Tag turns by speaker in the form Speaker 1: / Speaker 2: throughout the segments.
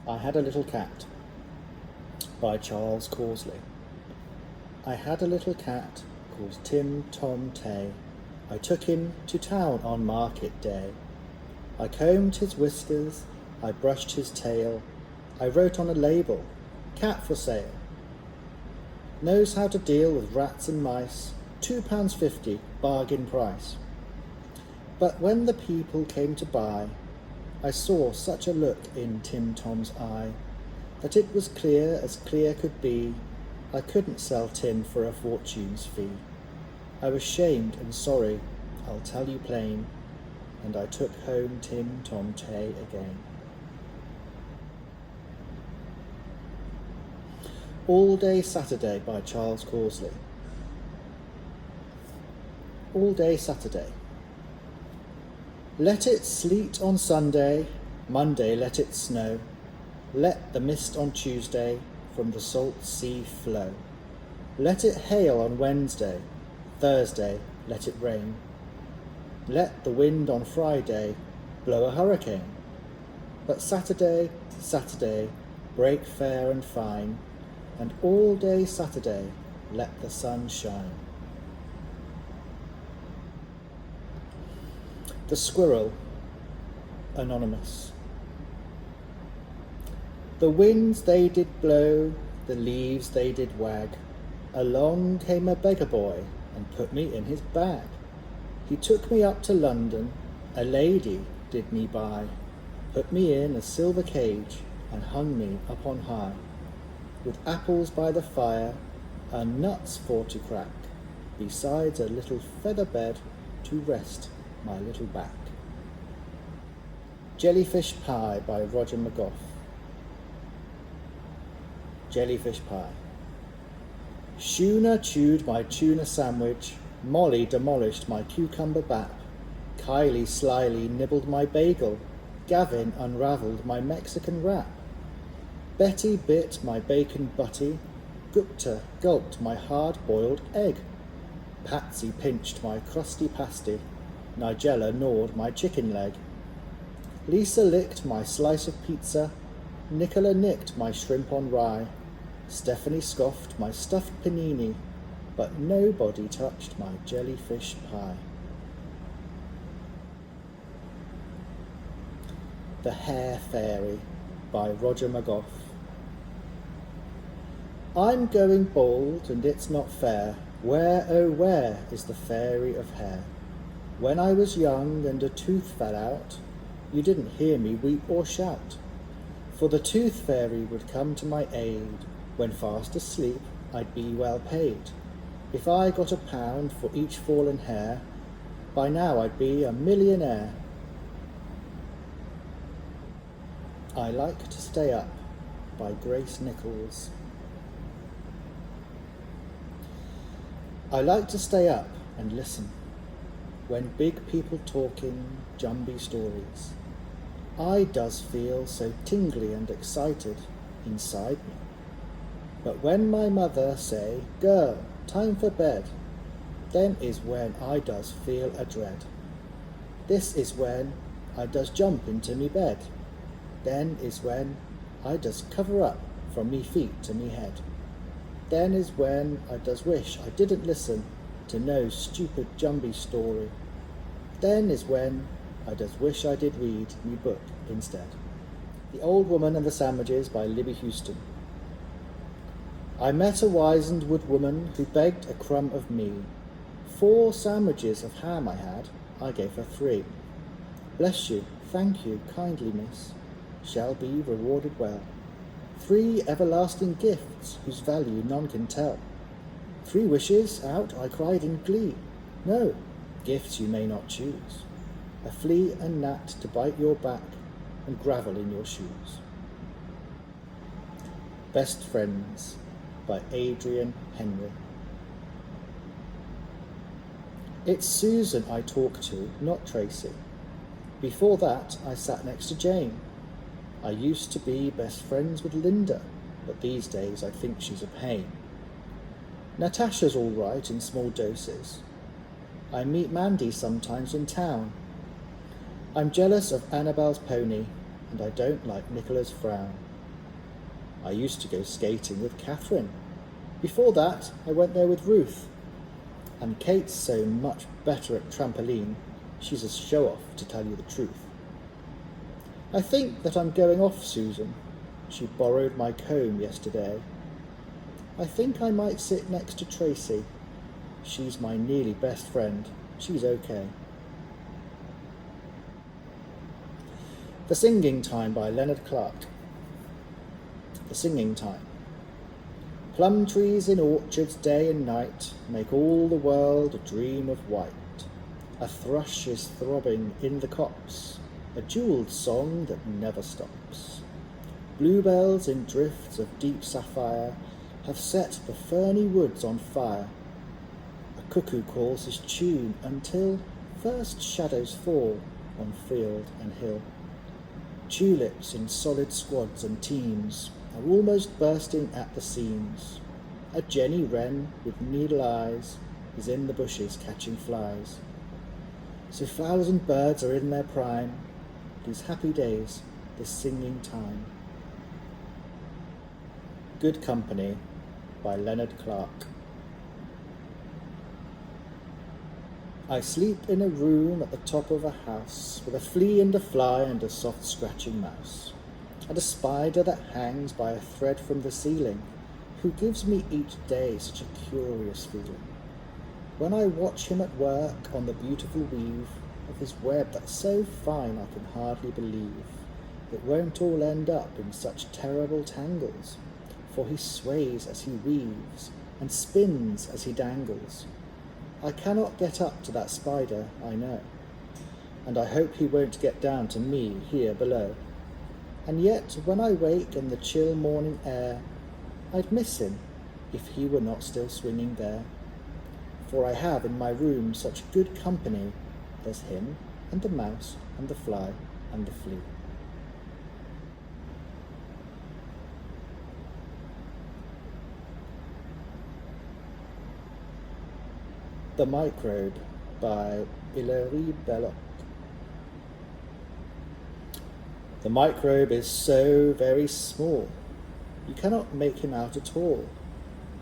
Speaker 1: I Had a Little Cat by Charles Causley. I had a little cat called Tim Tom Tay. I took him to town on market day. I combed his whiskers, I brushed his tail, I wrote on a label, cat for sale. Knows how to deal with rats and mice, £2.50 bargain price. But when the people came to buy, I saw such a look in Tim Tom's eye that it was clear as clear could be I couldn't sell Tim for a fortune's fee. I was shamed and sorry, I'll tell you plain, and I took home Tim Tom Tay again. All Day Saturday by Charles Causley. All Day Saturday. Let it sleet on Sunday, Monday let it snow. Let the mist on Tuesday from the salt sea flow. Let it hail on Wednesday, Thursday let it rain. Let the wind on Friday blow a hurricane. But Saturday, Saturday, break fair and fine, and all day Saturday let the sun shine. The Squirrel, Anonymous. The winds they did blow, the leaves they did wag. Along came a beggar boy and put me in his bag. He took me up to London, a lady did me buy, put me in a silver cage and hung me up on high, with apples by the fire and nuts for to crack, besides a little feather bed to rest my little back. Jellyfish Pie by Roger McGough. Jellyfish Pie. Shuna chewed my tuna sandwich, Molly demolished my cucumber bap, Kylie slyly nibbled my bagel, Gavin unravelled my Mexican wrap, Betty bit my bacon butty, Gupta gulped my hard-boiled egg, Patsy pinched my crusty pasty, Nigella gnawed my chicken leg, Lisa licked my slice of pizza, Nicola nicked my shrimp on rye, Stephanie scoffed my stuffed panini, but nobody touched my jellyfish pie. The Hair Fairy by Roger McGough. I'm going bald and it's not fair, where, oh where is the fairy of hair? When I was young and a tooth fell out, you didn't hear me weep or shout, for the tooth fairy would come to my aid. When fast asleep, I'd be well paid. If I got £1 for each fallen hair, by now I'd be a millionaire. I Like to Stay Up by Grace Nichols. I like to stay up and listen when big people talking jumby stories. I does feel so tingly and excited inside me. But when my mother say, girl, time for bed, then is when I does feel a dread. This is when I does jump into me bed. Then is when I does cover up from me feet to me head. Then is when I does wish I didn't listen to no stupid jumby story. Then is when I does wish I did read me book instead. The Old Woman and the Sandwiches by Libby Houston. I met a wizened wood woman who begged a crumb of me. 4 sandwiches of ham I had, I gave her 3. Bless you, thank you, kindly miss, shall be rewarded well. 3 everlasting gifts whose value none can tell. 3 wishes out, I cried in glee. No, gifts you may not choose. A flea and gnat to bite your back and gravel in your shoes. Best Friends by Adrian, Henri. It's Susan I talk to, not Tracy. Before that, I sat next to Jane. I used to be best friends with Linda, but these days I think she's a pain. Natasha's all right in small doses. I meet Mandy sometimes in town. I'm jealous of Annabelle's pony, and I don't like Nicola's frown. I used to go skating with Catherine. Before that, I went there with Ruth. And Kate's so much better at trampoline, she's a show-off, to tell you the truth. I think that I'm going off Susan. She borrowed my comb yesterday. I think I might sit next to Tracy. She's my nearly best friend. She's okay. The Singing Time by Leonard Clark. The Singing Time. Plum trees in orchards day and night make all the world a dream of white. A thrush is throbbing in the copse, a jewelled song that never stops. Bluebells in drifts of deep sapphire have set the ferny woods on fire. A cuckoo calls his tune until first shadows fall on field and hill. Tulips in solid squads and teams are almost bursting at the seams. A jenny wren with needle eyes is in the bushes catching flies. So flowers and birds are in their prime, these happy days, this singing time. Good Company by Leonard Clark. I sleep in a room at the top of a house, with a flea and a fly and a soft scratching mouse, and a spider that hangs by a thread from the ceiling, who gives me each day such a curious feeling. When I watch him at work on the beautiful weave of his web that's so fine I can hardly believe it won't all end up in such terrible tangles, for he sways as he weaves and spins as he dangles. I cannot get up to that spider, I know, and I hope he won't get down to me here below. And yet, when I wake in the chill morning air, I'd miss him if he were not still swinging there. For I have in my room such good company, there's him and the mouse and the fly and the flea. The Microbe by Hilaire Belloc. The microbe is so very small, you cannot make him out at all,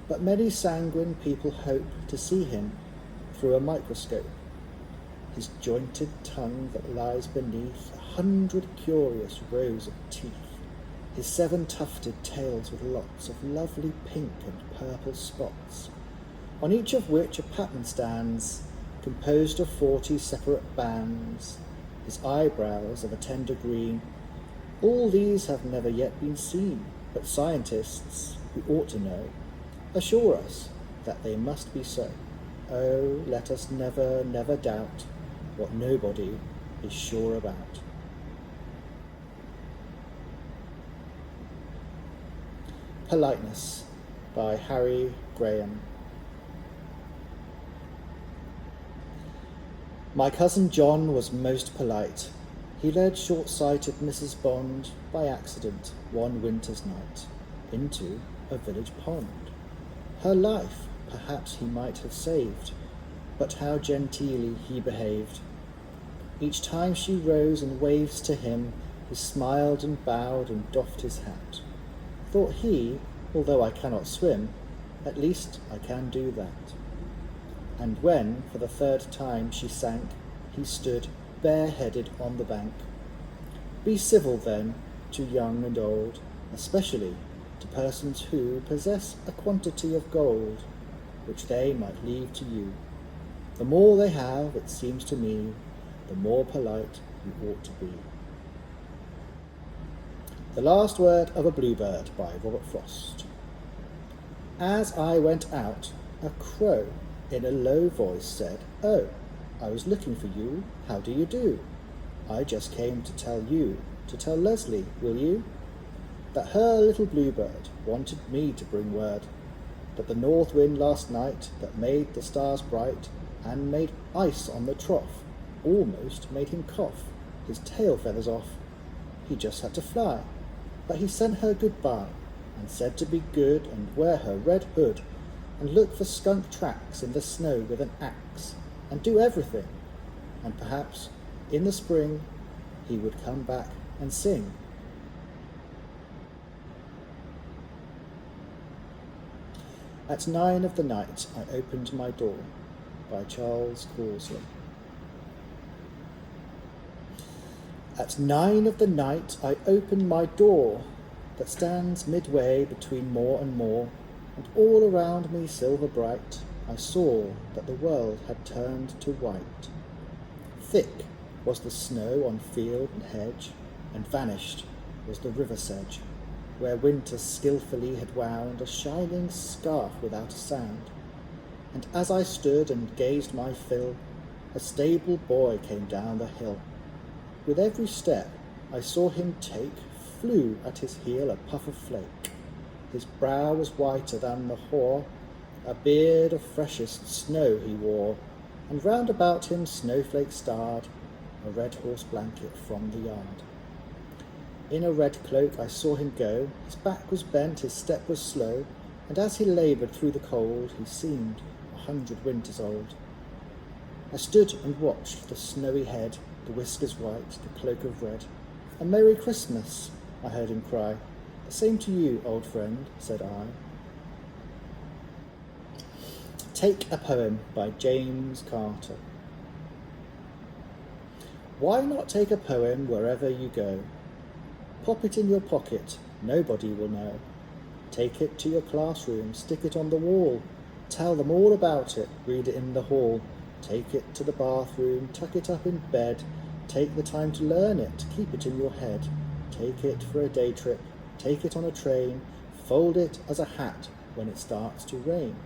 Speaker 1: but many sanguine people hope to see him through a microscope. His jointed tongue that lies beneath 100 curious rows of teeth, his 7 tufted tails with lots of lovely pink and purple spots, on each of which a pattern stands, composed of 40 separate bands, his eyebrows of a tender green. All these have never yet been seen, but scientists, who ought to know, assure us that they must be so. Oh, let us never, never doubt what nobody is sure about. Politeness by Harry Graham. My cousin John was most polite. He led short-sighted Mrs. Bond by accident one winter's night into a village pond. Her life perhaps he might have saved, but how genteelly he behaved. Each time she rose and waved to him, he smiled and bowed and doffed his hat. Thought he, although I cannot swim, at least I can do that. And when, for the 3rd time, she sank, he stood bareheaded on the bank. Be civil, then, to young and old, especially to persons who possess a quantity of gold, which they might leave to you. The more they have, it seems to me, the more polite you ought to be. The Last Word of a Bluebird by Robert Frost. As I went out, a crow in a low voice said, "Oh, I was looking for you. How do you do? I just came to tell Leslie, will you, that her little bluebird wanted me to bring word, that the north wind last night that made the stars bright and made ice on the trough almost made him cough his tail feathers off. He just had to fly, but he sent her goodbye and said to be good and wear her red hood and look for skunk tracks in the snow with an axe and do everything, and perhaps in the spring he would come back and sing." At 9 of the night I opened my door, by Charles Causley. At 9 of the night I opened my door, that stands midway between moor and moor, and all around me silver bright I saw that the world had turned to white. Thick was the snow on field and hedge, and vanished was the river sedge, where winter skilfully had wound a shining scarf without a sound. And as I stood and gazed my fill, a stable boy came down the hill. With every step I saw him take, flew at his heel a puff of flake. His brow was whiter than the hoar, a beard of freshest snow he wore, and round about him snowflakes starred, a red horse blanket from the yard. In a red cloak I saw him go, his back was bent, his step was slow, and as he laboured through the cold, he seemed 100 winters old. I stood and watched the snowy head, the whiskers white, the cloak of red. "A Merry Christmas," I heard him cry. "The same to you, old friend," said I. Take a Poem by James Carter. Why not take a poem wherever you go? Pop it in your pocket, nobody will know. Take it to your classroom, stick it on the wall. Tell them all about it, read it in the hall. Take it to the bathroom, tuck it up in bed. Take the time to learn it, keep it in your head. Take it for a day trip, take it on a train. Fold it as a hat when it starts to rain.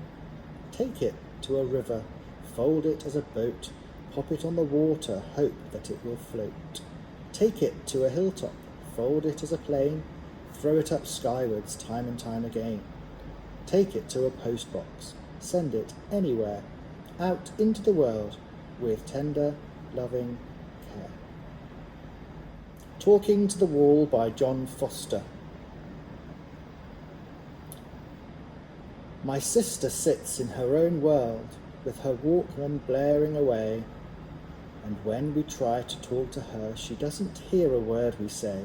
Speaker 1: Take it to a river, fold it as a boat. Pop it on the water, hope that it will float. Take it to a hilltop, fold it as a plane. Throw it up skywards time and time again. Take it to a postbox, send it anywhere, out into the world with tender, loving care. Talking to the Wall by John Foster. My sister sits in her own world, with her Walkman blaring away, and when we try to talk to her, she doesn't hear a word we say.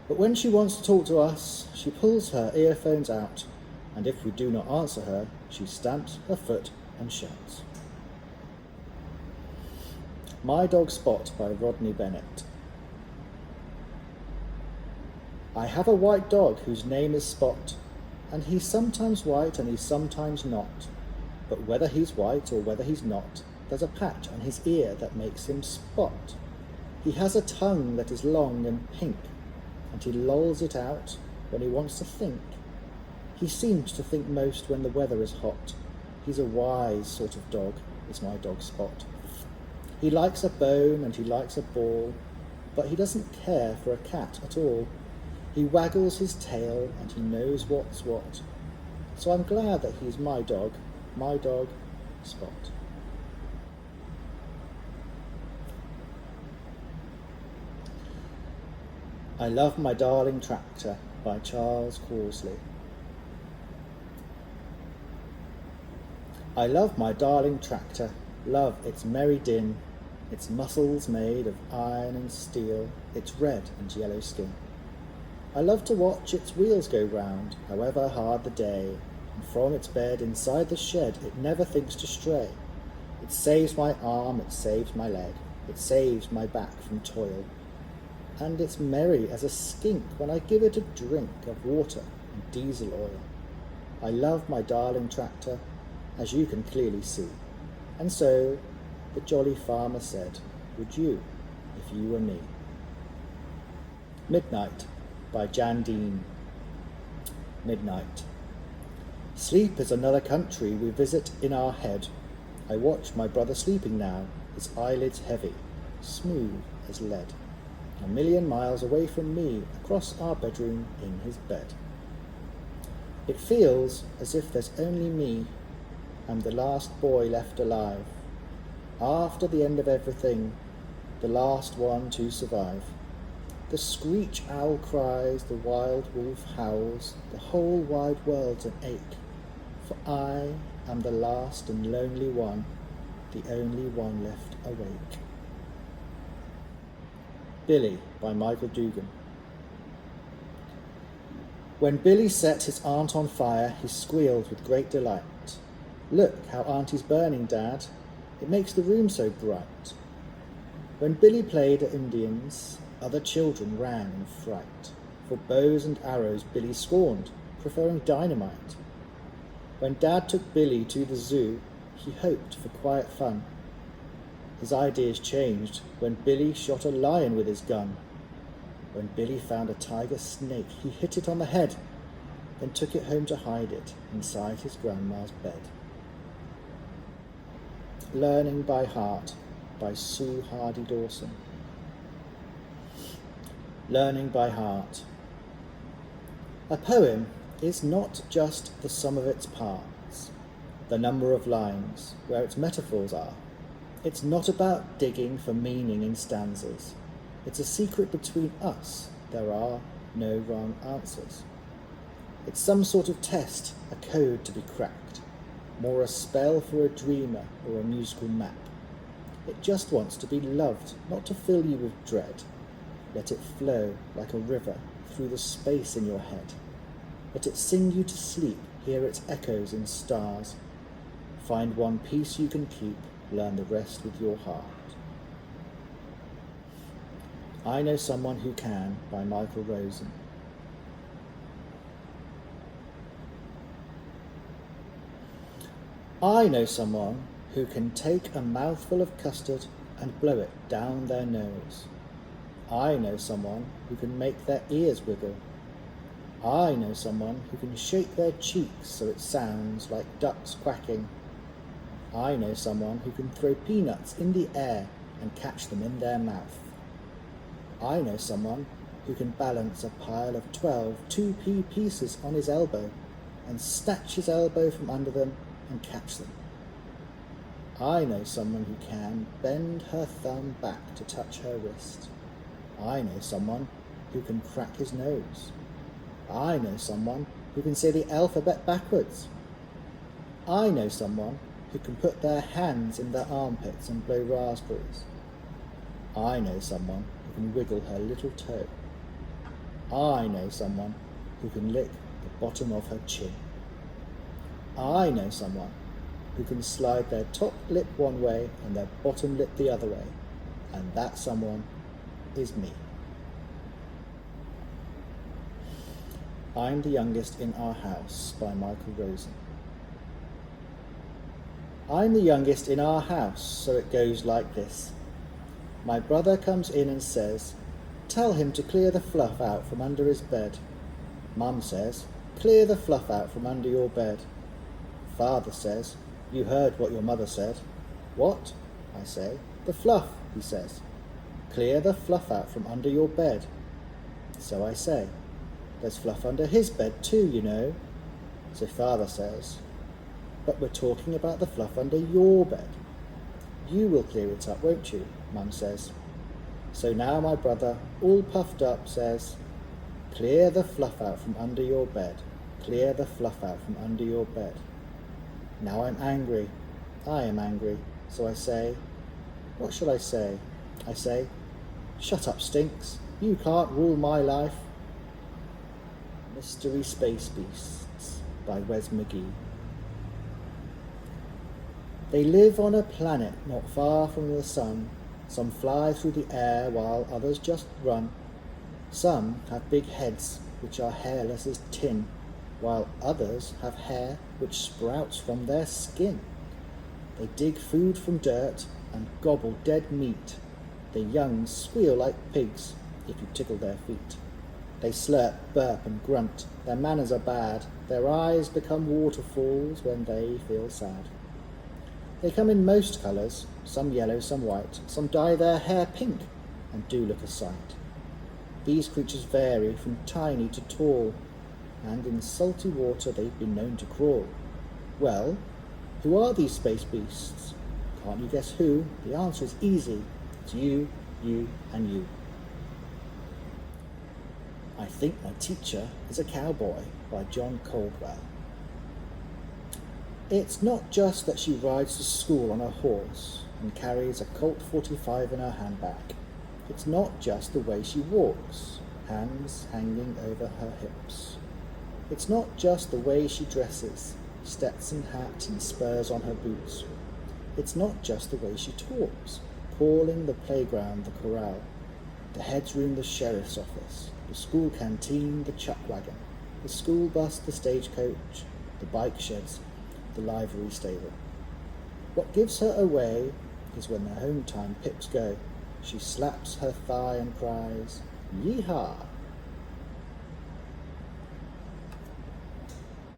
Speaker 1: But when she wants to talk to us, she pulls her earphones out, and if we do not answer her, she stamps her foot and shouts. My Dog Spot by Rodney Bennett. I have a white dog whose name is Spot, and he's sometimes white and he's sometimes not. But whether he's white or whether he's not, there's a patch on his ear that makes him Spot. He has a tongue that is long and pink, and he lolls it out when he wants to think. He seems to think most when the weather is hot. He's a wise sort of dog, is my dog Spot. He likes a bone and he likes a ball, but he doesn't care for a cat at all. He waggles his tail and he knows what's what. So I'm glad that he's my dog Spot. I Love My Darling Tractor by Charles Causley. I love my darling tractor, love its merry din, its muscles made of iron and steel, its red and yellow skin. I love to watch its wheels go round, however hard the day, and from its bed inside the shed it never thinks to stray. It saves my arm, it saves my leg, it saves my back from toil, and it's merry as a skink when I give it a drink of water and diesel oil. I love my darling tractor, as you can clearly see, and so the jolly farmer said, would you, if you were me. Midnight by Jan Dean. Midnight. Sleep is another country we visit in our head. I watch my brother sleeping now, his eyelids heavy, smooth as lead, 1,000,000 miles away from me, across our bedroom in his bed. It feels as if there's only me. I'm the last boy left alive. After the end of everything, the last one to survive. The screech owl cries, the wild wolf howls, the whole wide world's an ache. For I am the last and lonely one, the only one left awake. Billy by Michael Dugan. When Billy set his aunt on fire, he squealed with great delight. "Look how Auntie's burning, Dad. It makes the room so bright." When Billy played at Indians, other children ran in fright. For bows and arrows Billy scorned, preferring dynamite. When Dad took Billy to the zoo, he hoped for quiet fun. His ideas changed when Billy shot a lion with his gun. When Billy found a tiger snake, he hit it on the head, then took it home to hide it inside his grandma's bed. Learning by Heart by Sue Hardy-Dawson. Learning by heart. A poem is not just the sum of its parts, the number of lines, where its metaphors are. It's not about digging for meaning in stanzas. It's a secret between us. There are no wrong answers. It's some sort of test, a code to be cracked, more a spell for a dreamer or a musical map. It just wants to be loved, not to fill you with dread. Let it flow like a river through the space in your head. Let it sing you to sleep, hear its echoes in stars. Find one piece you can keep, learn the rest with your heart. I Know Someone Who Can by Michael Rosen. I know someone who can take a mouthful of custard and blow it down their nose. I know someone who can make their ears wiggle. I know someone who can shake their cheeks so it sounds like ducks quacking. I know someone who can throw peanuts in the air and catch them in their mouth. I know someone who can balance a pile of 12 2p pieces on his elbow and snatch his elbow from under them and catch them. I know someone who can bend her thumb back to touch her wrist. I know someone who can crack his nose. I know someone who can say the alphabet backwards. I know someone who can put their hands in their armpits and blow raspberries. I know someone who can wiggle her little toe. I know someone who can lick the bottom of her chin. I know someone who can slide their top lip one way and their bottom lip the other way, and that someone is me. I'm the Youngest in Our House by Michael Rosen. I'm the youngest in our house, so it goes like this. My brother comes in and says, "Tell him to clear the fluff out from under his bed." Mum says, "Clear the fluff out from under your bed." Father says, "You heard what your mother said." "What?" I say. "The fluff," he says. "Clear the fluff out from under your bed." So I say, "There's fluff under his bed too, you know." So Father says, "But we're talking about the fluff under your bed." "You will clear it up, won't you?" Mum says. So now my brother, all puffed up, says, "Clear the fluff out from under your bed. Clear the fluff out from under your bed." Now I'm angry. I am angry. So I say, what shall I say? I say, "Shut up, Stinks. You can't rule my life." Mystery Space Beasts by Wes McGee. They live on a planet not far from the sun. Some fly through the air while others just run. Some have big heads which are hairless as tin, while others have hair which sprouts from their skin. They dig food from dirt and gobble dead meat. The young squeal like pigs if you tickle their feet. They slurp, burp and grunt. Their manners are bad. Their eyes become waterfalls when they feel sad. They come in most colours, some yellow, some white. Some dye their hair pink and do look a sight. These creatures vary from tiny to tall, and in salty water they've been known to crawl. Well, who are these space beasts? Can't you guess who? The answer is easy. It's you, you and you. I Think My Teacher is a Cowboy by John Coldwell. It's not just that she rides to school on a horse and carries a Colt 45 in her handbag. It's not just the way she walks, hands hanging over her hips. It's not just the way she dresses, Stetson hat and spurs on her boots. It's not just the way she talks, calling the playground the corral, the head's room the sheriff's office, the school canteen the chuck wagon, the school bus the stagecoach, the bike sheds, the livery stable. What gives her away is when the home time pips go. She slaps her thigh and cries, "Yee-haw!"